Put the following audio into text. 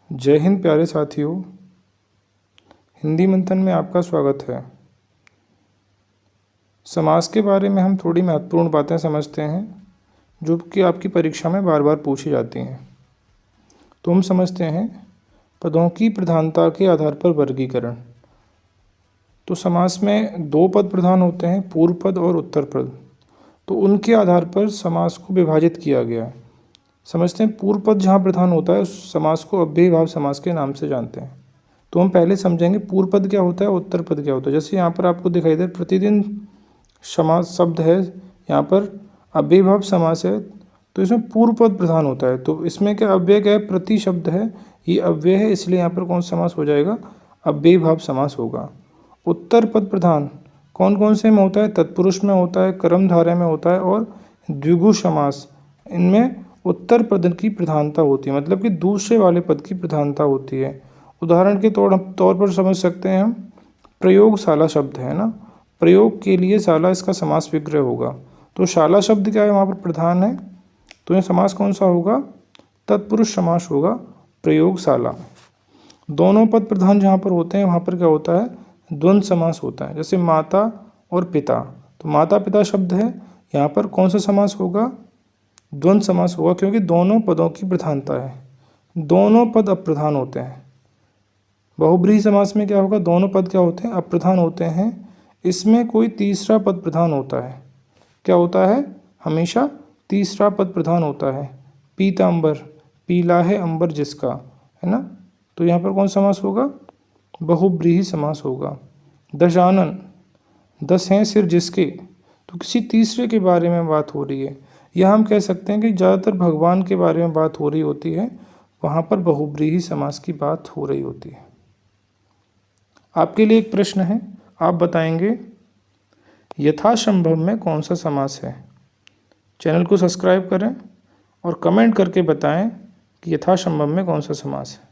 जय हिंद प्यारे साथियों, हिंदी मंथन में आपका स्वागत है। समास के बारे में हम थोड़ी महत्वपूर्ण बातें समझते हैं जो कि आपकी परीक्षा में बार बार पूछी जाती हैं। तो हम समझते हैं पदों की प्रधानता के आधार पर वर्गीकरण। तो समास में दो पद प्रधान होते हैं, पूर्व पद और उत्तर पद। तो उनके आधार पर समास को विभाजित किया गया है। समझते हैं पूर्व पद जहाँ प्रधान होता है उस समास को अव्ययीभाव समास के नाम से जानते हैं। तो हम पहले समझेंगे पूर्व पद क्या होता है, उत्तर पद क्या होता है। जैसे यहाँ पर आपको दिखाई दे प्रतिदिन समास शब्द है, यहाँ पर अव्ययीभाव समास है, तो इसमें पूर्व पद प्रधान होता है। तो इसमें क्या अव्यय क्या है, प्रति शब्द है, ये अव्यय है, इसलिए यहाँ पर कौन सा समास हो जाएगा, अव्ययीभाव समास होगा। उत्तर पद प्रधान कौन कौन से में होता है, तत्पुरुष में होता है, कर्मधारय में होता है और द्विगु समास। इनमें उत्तर पद की प्रधानता होती है, मतलब कि दूसरे वाले पद की प्रधानता होती है। उदाहरण के तौर पर समझ सकते हैं हम, प्रयोगशाला शब्द है ना, प्रयोग के लिए शाला इसका समास विग्रह होगा। तो शाला शब्द क्या है, वहाँ पर प्रधान है, तो यह समास कौन सा होगा, तत्पुरुष समास होगा, प्रयोगशाला। दोनों पद प्रधान जहाँ पर होते हैं वहाँ पर क्या होता है, द्वंद्व समास होता है। जैसे माता और पिता, तो माता पिता शब्द है, यहाँ पर कौन सा समास होगा, द्वंद्व समास होगा, क्योंकि दोनों पदों की प्रधानता है, दोनों पद अप्रधान होते हैं। बहुब्रीहि समास में क्या होगा, दोनों पद क्या होते हैं, अप्रधान होते हैं। इसमें कोई तीसरा पद प्रधान होता है, क्या होता है, हमेशा तीसरा पद प्रधान होता है। पीतांबर, पीला है अंबर जिसका, है ना, तो यहाँ पर कौन समास होगा, बहुब्रीहि समास होगा। दशानन, दस हैं सिर जिसके, तो किसी तीसरे के बारे में बात हो रही है। यह हम कह सकते हैं कि ज़्यादातर भगवान के बारे में बात हो रही होती है, वहाँ पर बहुब्रीहि समास की बात हो रही होती है। आपके लिए एक प्रश्न है, आप बताएंगे यथासंभव में कौन सा समास है। चैनल को सब्सक्राइब करें और कमेंट करके बताएं कि यथासंभव में कौन सा समास है।